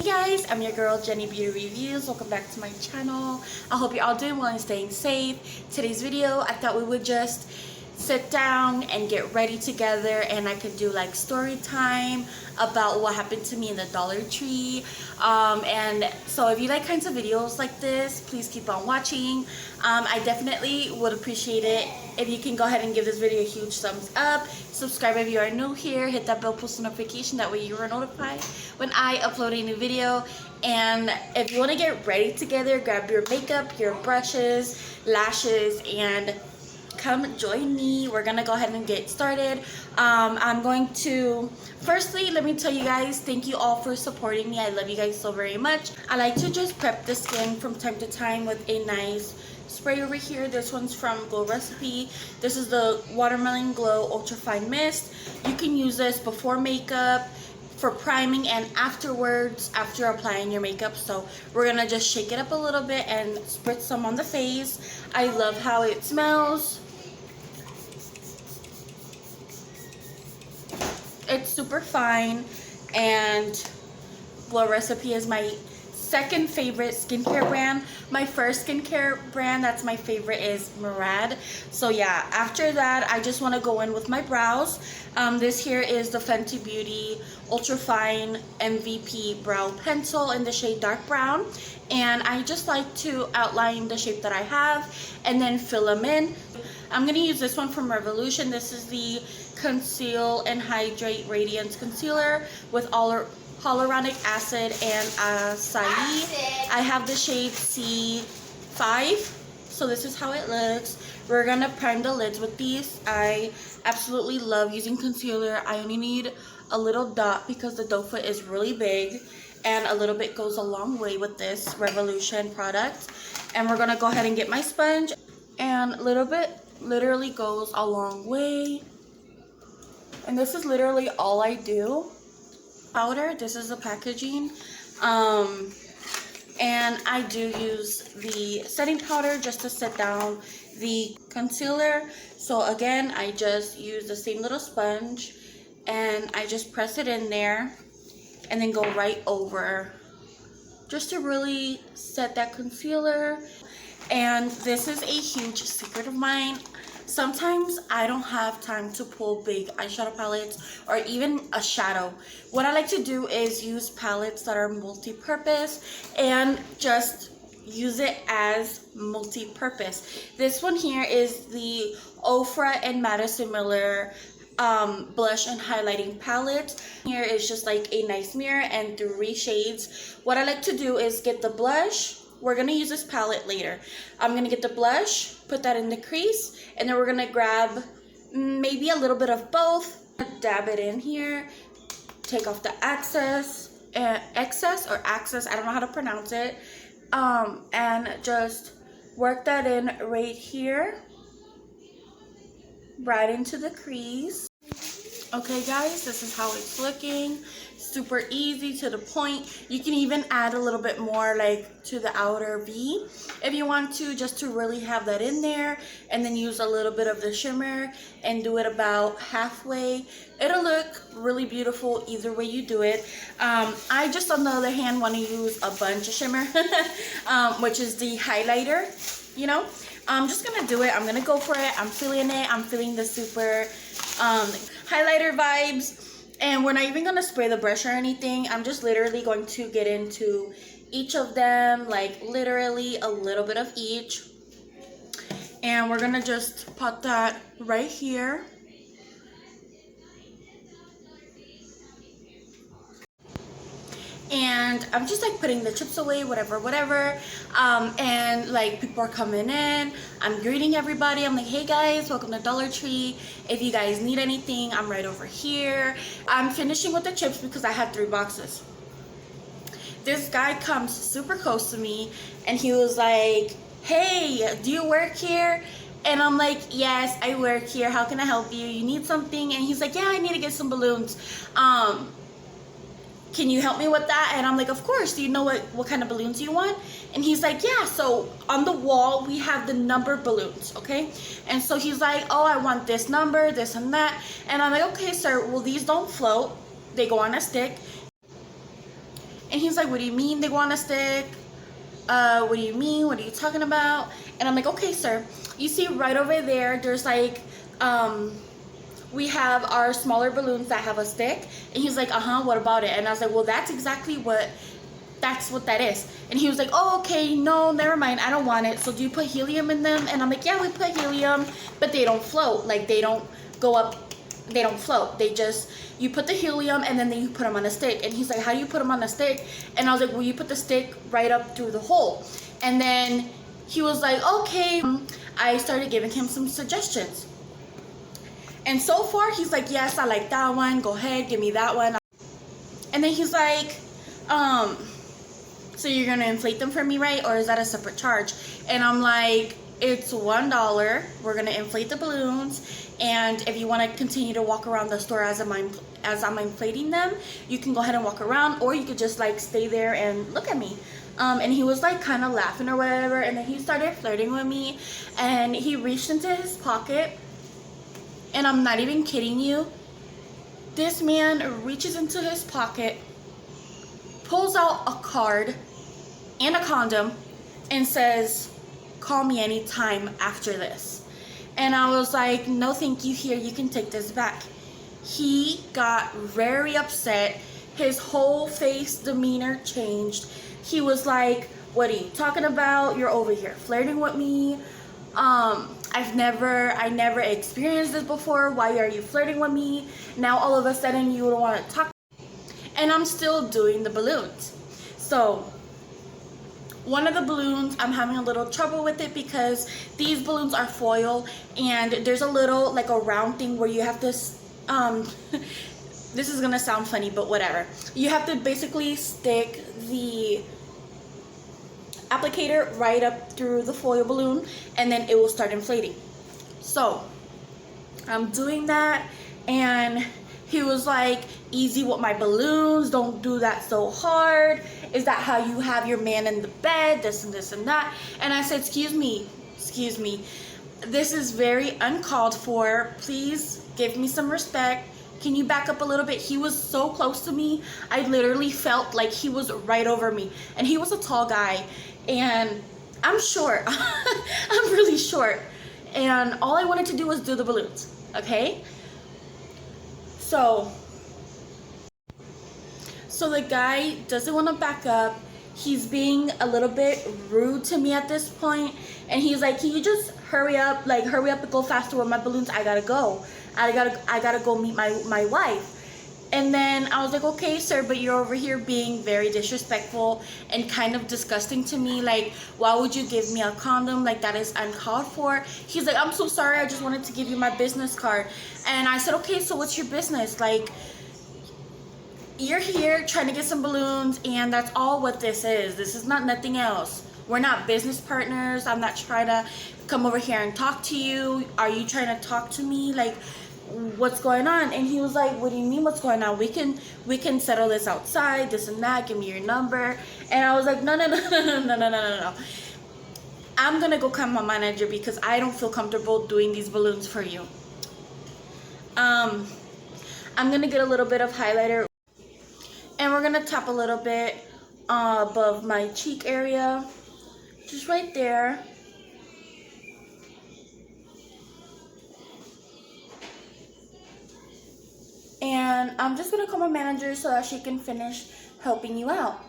Guys, I'm your girl Jenny Beauty Reviews. Welcome back to my channel. I hope you're all doing well and staying safe. Today's video, I thought we would just sit down and get ready together, and I could do like story time about what happened to me in the Dollar Tree. And so if you like kinds of videos like this, please keep on watching. I definitely would appreciate it if you can go ahead and give this video a huge thumbs up. Subscribe if you are new here. Hit that bell post notification, that way you are notified when I upload a new video. And if you want to get ready together, grab your makeup, your brushes, lashes, and come join me. We're gonna go ahead and get started. I'm going to firstly, let me tell you guys, thank you all for supporting me. I love you guys so very much. I like to just prep the skin from time to time with a nice spray over here. This one's from Glow Recipe. This is the Watermelon Glow Ultra Fine Mist. You can use this before makeup, for priming, and afterwards after applying your makeup. So we're gonna just shake it up a little bit and spritz some on the face. I love how it smells. It's super fine, and Glow Recipe is my second favorite skincare brand. My first skincare brand that's my favorite is Murad. So yeah, after that I just want to go in with my brows. This here is the Fenty Beauty Ultra Fine MVP Brow Pencil in the shade Dark Brown, and I just like to outline the shape that I have and then fill them in. I'm going to use this one from Revolution. This is the Conceal and Hydrate Radiance Concealer with hyaluronic acid and acai. I have the shade C5. So this is how it looks. We're gonna prime the lids with these. I absolutely love using concealer. I only need a little dot because the doe foot is really big, and a little bit goes a long way with this Revolution product. And we're gonna go ahead and get my sponge, and a little bit literally goes a long way. And this is literally all I do. Powder, this is the packaging, and I do use the setting powder just to set down the concealer. So again, I just use the same little sponge and I just press it in there and then go right over just to really set that concealer. And this is a huge secret of mine. Sometimes I don't have time to pull big eyeshadow palettes or even a shadow. What I like to do is use palettes that are multi-purpose and just use it as multi-purpose. This one here is the Ofra and Madison Miller blush and highlighting palette. Here is just like a nice mirror and 3 shades. What I like to do is get the blush. We're going to use this palette later. I'm going to get the blush, put that in the crease, and then we're going to grab maybe a little bit of both, dab it in here, take off the excess, I don't know how to pronounce it, and just work that in right here, right into the crease. Okay guys, this is how it's looking. Super easy, to the point. You can even add a little bit more like to the outer V if you want to, just to really have that in there, and then use a little bit of the shimmer and do it about halfway. It'll look really beautiful either way you do it. I just, on the other hand, want to use a bunch of shimmer which is the highlighter, you know. I'm just gonna do it. I'm gonna go for it. I'm feeling it. I'm feeling the super highlighter vibes. And we're not even gonna spray the brush or anything. I'm just literally going to get into each of them, like literally a little bit of each. And we're gonna just put that right here. And I'm just like putting the chips away, whatever. And like people are coming in, I'm greeting everybody. I'm like, hey guys, welcome to Dollar Tree. If you guys need anything, I'm right over here. I'm finishing with the chips because I had 3 boxes. This guy comes super close to me and he was like, hey, do you work here? And I'm like, yes, I work here. How can I help you? You need something? And he's like, yeah, I need to get some balloons. Can you help me with that? And I'm like, of course. Do you know what kind of balloons you want? And he's like, yeah, so on the wall we have the number balloons, okay? And so he's like, oh, I want this number, this and that. And I'm like, okay, sir, well, these don't float, they go on a stick. And he's like, what do you mean they want a stick? What do you mean? What are you talking about? And I'm like, okay, sir. You see right over there, there's like, we have our smaller balloons that have a stick. And he's like, what about it? And I was like, well, that's what that is. And he was like, oh, okay, no, never mind, I don't want it. So do you put helium in them? And I'm like, yeah, we put helium, but they don't float. Like, they don't go up, they don't float. They just, you put the helium and then you put them on a stick. And he's like, how do you put them on a stick? And I was like, well, you put the stick right up through the hole. And then he was like, okay. I started giving him some suggestions. And so far, he's like, yes, I like that one. Go ahead, give me that one. And then he's like, so you're gonna inflate them for me, right? Or is that a separate charge? And I'm like, it's $1. We're gonna inflate the balloons, and if you want to continue to walk around the store as I'm inflating them, you can go ahead and walk around, or you could just like stay there and look at me. And he was like kind of laughing or whatever, and then he started flirting with me, and he reached into his pocket, and I'm not even kidding you. This man reaches into his pocket, pulls out a card and a condom, and says, call me anytime after this. And I was like, no thank you, here, you can take this back. He got very upset. His whole face demeanor changed. He was like, what are you talking about? You're over here flirting with me. I never experienced this before. Why are you flirting with me? Now all of a sudden you don't want to talk. And I'm still doing the balloons. So one of the balloons, I'm having a little trouble with it because these balloons are foil, and there's a little like a round thing where you have this this is gonna sound funny, but whatever. You have to basically stick the applicator right up through the foil balloon, and then it will start inflating. So I'm doing that, and he was like, easy with my balloons, don't do that so hard. Is that how you have your man in the bed? This and this and that. And I said, excuse me, this is very uncalled for. Please give me some respect. Can you back up a little bit? He was so close to me, I literally felt like he was right over me. And he was a tall guy, and I'm short. I'm really short, and all I wanted to do was do the balloons, okay? So the guy doesn't want to back up. He's being a little bit rude to me at this point, and he's like, can you just hurry up, and go faster with my balloons? I gotta go. I gotta go meet my wife. And then I was like, okay, sir, but you're over here being very disrespectful and kind of disgusting to me. Like, why would you give me a condom? Like, that is uncalled for. He's like, I'm so sorry, I just wanted to give you my business card. And I said, okay, so what's your business? Like, you're here trying to get some balloons, and that's all what this is. This is not nothing else. We're not business partners. I'm not trying to come over here and talk to you. Are you trying to talk to me? Like, what's going on? And he was like, what do you mean what's going on? We can settle this outside, this and that, give me your number. And I was like, no. I'm gonna go call my manager because I don't feel comfortable doing these balloons for you. I'm gonna get a little bit of highlighter, and we're gonna tap a little bit above my cheek area, just right there. And I'm just gonna call my manager so that she can finish helping you out.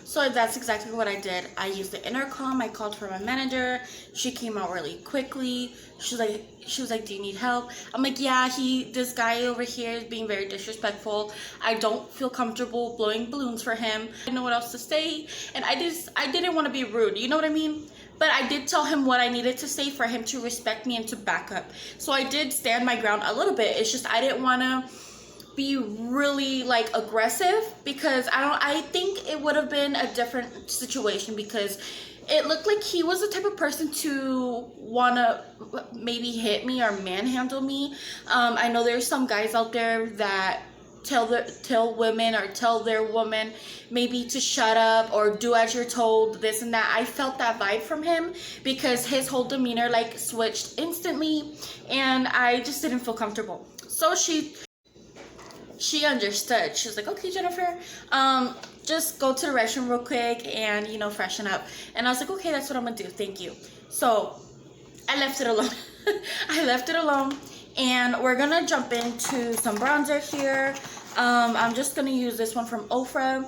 So that's exactly what I did. I used the intercom. I called for my manager. She came out really quickly. She was like, do you need help? I'm like, yeah, this guy over here is being very disrespectful. I don't feel comfortable blowing balloons for him. I didn't know what else to say, and I didn't want to be rude, you know what I mean? But I did tell him what I needed to say for him to respect me and to back up. So I did stand my ground a little bit. It's just I didn't want to be really like aggressive, because I think it would have been a different situation, because it looked like he was the type of person to want to maybe hit me or manhandle me. I know there's some guys out there that tell women or tell their woman maybe to shut up or do as you're told, this and that. I felt that vibe from him, because his whole demeanor like switched instantly, and I just didn't feel comfortable. So she understood. She was like, okay, Jennifer, just go to the restroom real quick and, you know, freshen up. And I was like, okay, that's what I'm gonna do. Thank you. So I left it alone. I left it alone. And we're gonna jump into some bronzer here. I'm just gonna use this one from Ofra.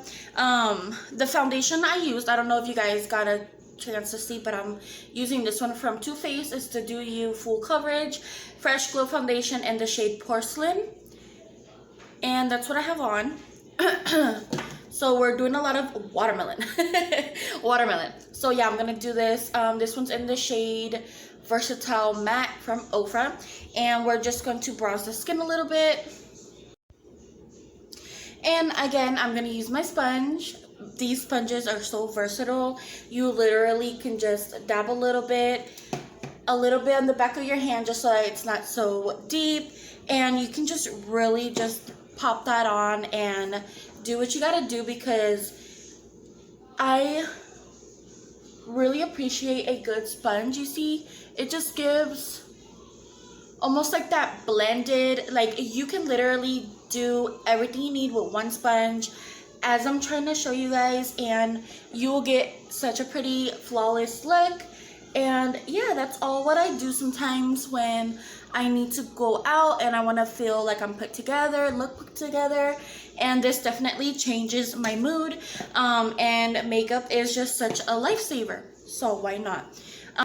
The foundation I used, I don't know if you guys got a chance to see, but I'm using this one from Too Faced. It's the Do You Full Coverage Fresh Glow Foundation in the shade Porcelain. And that's what I have on. So we're doing a lot of watermelon. Watermelon. So yeah, I'm gonna do this. This one's in the shade Versatile Matte from Ofra. And we're just going to bronze the skin a little bit. And again, I'm gonna use my sponge. These sponges are so versatile. You literally can just dab a little bit on the back of your hand just so that it's not so deep. And you can just really just pop that on and do what you gotta do, because I really appreciate a good sponge. You see, it just gives almost like that blended, like you can literally do everything you need with one sponge, as I'm trying to show you guys, and you will get such a pretty flawless look. And yeah, that's all what I do sometimes when I need to go out and I want to feel like I'm put together, look put together. And this definitely changes my mood. And makeup is just such a lifesaver, so why not?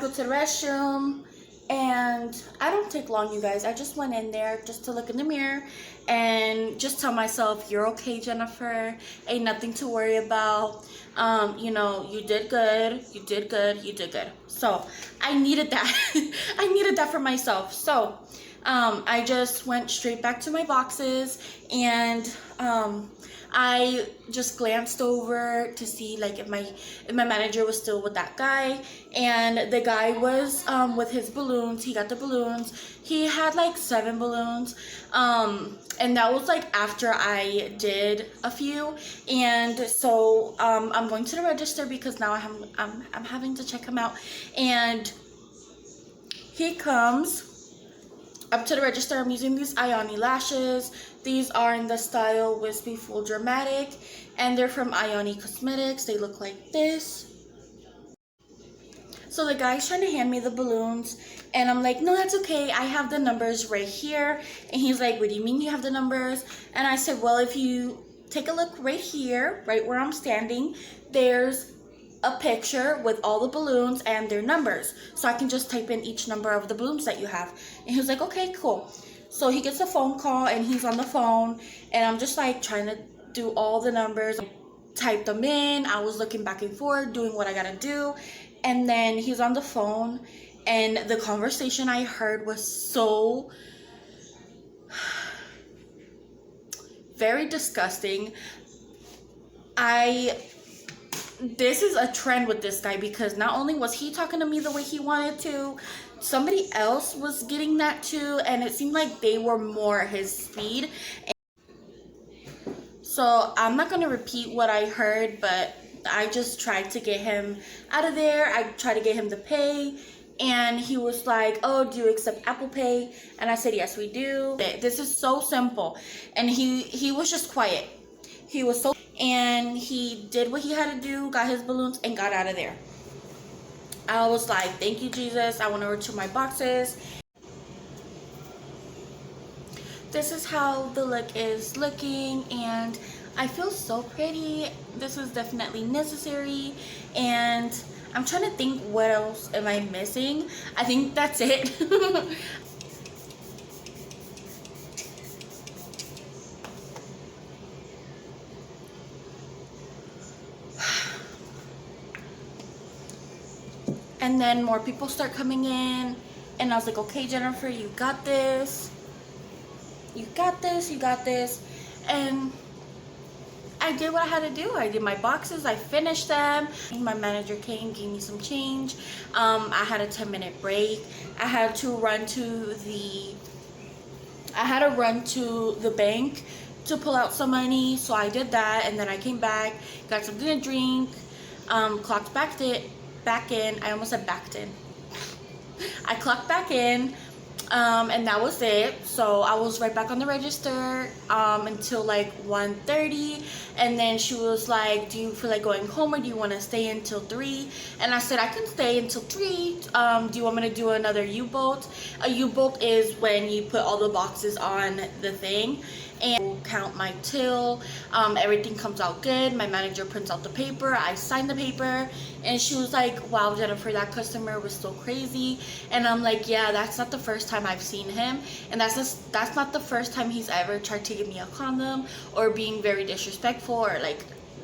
Go to the restroom, and I don't take long, you guys. I just went in there just to look in the mirror and just tell myself, you're okay, Jennifer. Ain't nothing to worry about. You know, you did good. You did good. You did good. So I needed that. I needed that for myself. So I just went straight back to my boxes, and I just glanced over to see like if my manager was still with that guy, and the guy was with his balloons. He got the balloons. He had like 7 balloons, and that was like after I did a few. And so I'm going to the register because now I'm having to check him out. And he comes up to the register. I'm using these Ioni lashes. These are in the style Wispy Full Dramatic, and they're from Ioni Cosmetics. They look like this. So the guy's trying to hand me the balloons, and I'm like, no, that's okay. I have the numbers right here. And he's like, what do you mean you have the numbers? And I said, well, if you take a look right here, right where I'm standing, there's a picture with all the balloons and their numbers. So I can just type in each number of the balloons that you have. And he was like, okay, cool. So he gets a phone call, and he's on the phone, and I'm just like trying to do all the numbers, type them in. I was looking back and forth, doing what I gotta do. And then he's on the phone, and the conversation I heard was so very disgusting. This is a trend with this guy, because not only was he talking to me the way he wanted to, somebody else was getting that too, and it seemed like they were more his speed. So I'm not going to repeat what I heard, but I just tried to get him out of there. I tried to get him to pay, and he was like, oh, do you accept Apple Pay? And I said, yes, we do. This is so simple. And he was just quiet. He was so, and he did what he had to do, got his balloons, and got out of there. I was like, thank you, Jesus. I went over to my boxes. This is how the look is looking, and I feel so pretty. This is definitely necessary, and I'm trying to think, what else am I missing? I think that's it. And then more people start coming in, and I was like, okay, Jennifer, you got this. You got this, you got this. And I did what I had to do. I did my boxes, I finished them. My manager came, gave me some change. I had a 10-minute break. I had to run to the bank to pull out some money. So I did that, and then I came back, got something to drink, clocked back in. I almost said backed in. I clocked back in. And that was it. So I was right back on the register until like 1:30, and then she was like, do you feel like going home, or do you want to stay until 3? And I said I can stay until 3. Do you want me to do another U-bolt? A U-bolt is when you put all the boxes on the thing and count my till. Everything comes out good. My manager prints out the paper, I sign the paper, and she was like, wow, Jennifer, that customer was so crazy. And I'm like, yeah, that's not the first time I've seen him, and that's not the first time he's ever tried to give me a condom, or being very disrespectful, or like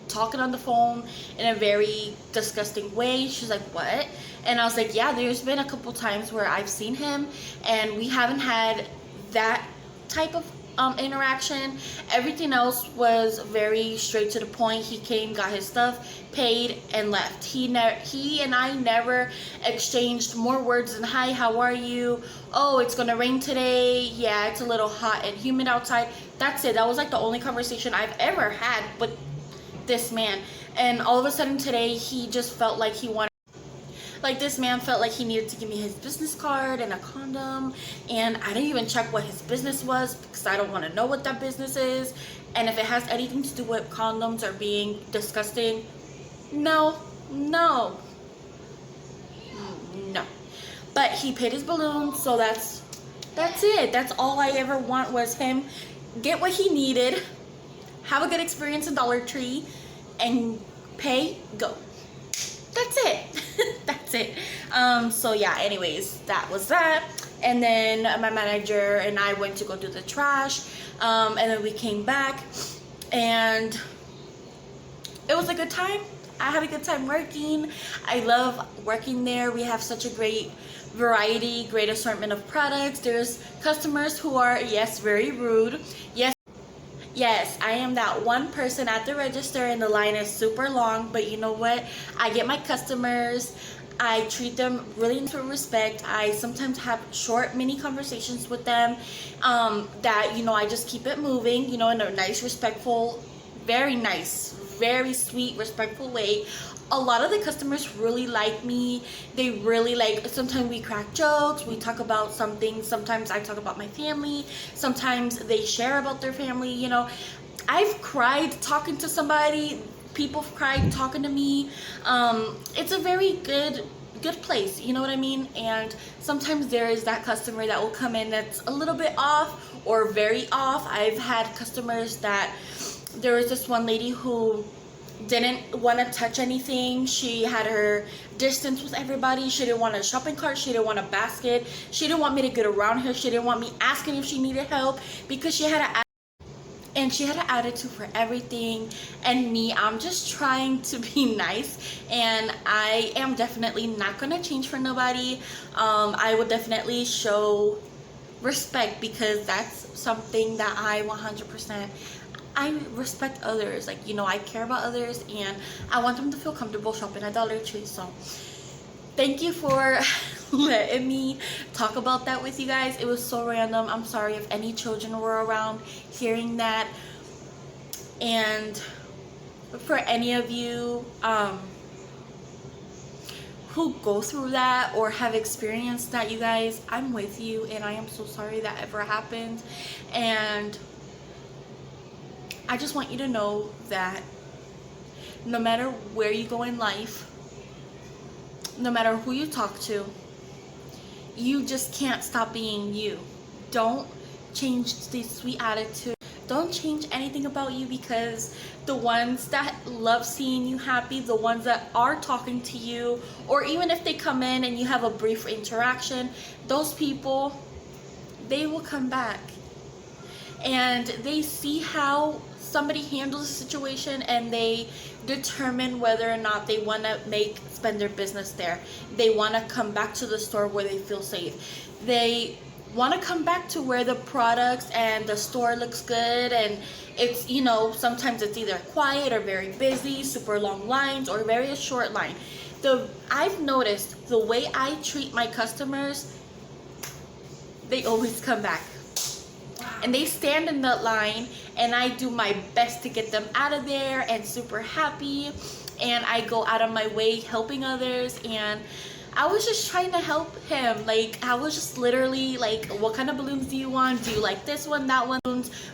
talking on the phone in a very disgusting way. She's like, what? And I was like, yeah, there's been a couple times where I've seen him, and we haven't had that type of interaction. Everything else was very straight to the point. He came, got his stuff, paid, and left. He and I never exchanged more words than hi, how are you? Oh, it's gonna rain today. Yeah, it's a little hot and humid outside. That's it. That was like the only conversation I've ever had with this man. And all of a sudden today, he just felt like he wanted, like, this man felt like he needed to give me his business card and a condom, and I didn't even check what his business was, because I don't want to know what that business is. And if it has anything to do with condoms or being disgusting, no. But he paid his balloon, so that's it. That's all I ever want, was him get what he needed, have a good experience in Dollar Tree, and pay, go. That's it. That's it. So yeah, anyways, that was that. And then my manager and I went to go do the trash, and then we came back, and it was a good time. I had a good time working. I love working there. We have such a great variety, great assortment of products. There's customers who are, yes, very rude. Yes, I am that one person at the register and the line is super long, but you know what? I get my customers. I treat them really with respect. I sometimes have short mini conversations with them that, you know, I just keep it moving, you know, in a nice, respectful, very nice, very sweet, respectful way. A lot of the customers really like me. They really like, sometimes we crack jokes, we talk about something, sometimes I talk about my family, sometimes they share about their family, you know. I've cried talking to somebody, people have cried talking to me. It's a very good place, you know what I mean? And sometimes there is that customer that will come in that's a little bit off or very off. I've had customers that, there was this one lady who didn't want to touch anything. She had her distance with everybody. She didn't want a shopping cart. She didn't want a basket. She didn't want me to get around her. She didn't want me asking if she needed help, because she had an attitude for everything. And me, I'm just trying to be nice, and I am definitely not gonna change for nobody. I would definitely show respect, because that's something that I 100%, I respect others. Like, you know, I care about others, and I want them to feel comfortable shopping at Dollar Tree. So thank you for letting me talk about that with you guys. It was so random. I'm sorry if any children were around hearing that. And for any of you who go through that or have experienced that, you guys, I'm with you, and I am so sorry that ever happened. And I just want you to know that no matter where you go in life, no matter who you talk to, you just can't stop being you. Don't change the sweet attitude. Don't change anything about you, because the ones that love seeing you happy, the ones that are talking to you, or even if they come in and you have a brief interaction, those people, they will come back. And they see how somebody handles a situation, and they determine whether or not they want to spend their business there. They want to come back to the store where they feel safe. They want to come back to where the products and the store looks good, and it's, you know, sometimes it's either quiet or very busy, super long lines, or very a short line. I've noticed the way I treat my customers, they always come back. And they stand in that line, and I do my best to get them out of there and super happy, and I go out of my way helping others. And I was just trying to help him. Like, I was just literally like, what kind of balloons do you want? Do you like this one, that one?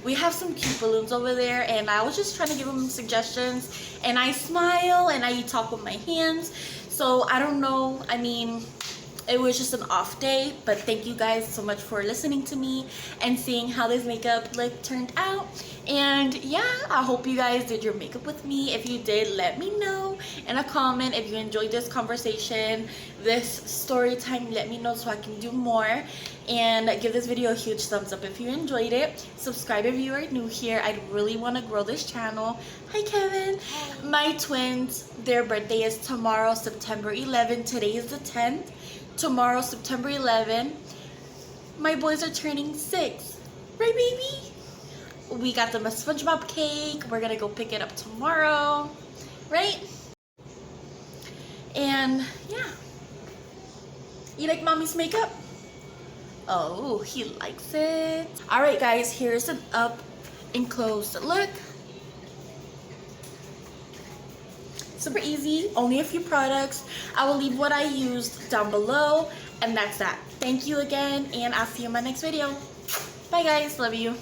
We have some cute balloons over there, and I was just trying to give him suggestions. And I smile and I talk with my hands. So I don't know. I mean, it was just an off day, but thank you guys so much for listening to me and seeing how this makeup look turned out. And yeah, I hope you guys did your makeup with me. If you did, let me know in a comment. If you enjoyed this conversation, this story time, let me know so I can do more. And give this video a huge thumbs up if you enjoyed it. Subscribe if you are new here. I really want to grow this channel. Hi Kevin. My twins, their birthday is tomorrow, September 11th. Today is the 10th. Tomorrow, September 11th. My boys are turning 6. Right, baby? We got them a SpongeBob cake. We're gonna go pick it up tomorrow. Right? And yeah. You like mommy's makeup? Oh, he likes it. Alright guys, here's an up and close look. Super easy, only a few products. I will leave what I used down below, and that's that. Thank you again, and I'll see you in my next video. Bye guys, love you.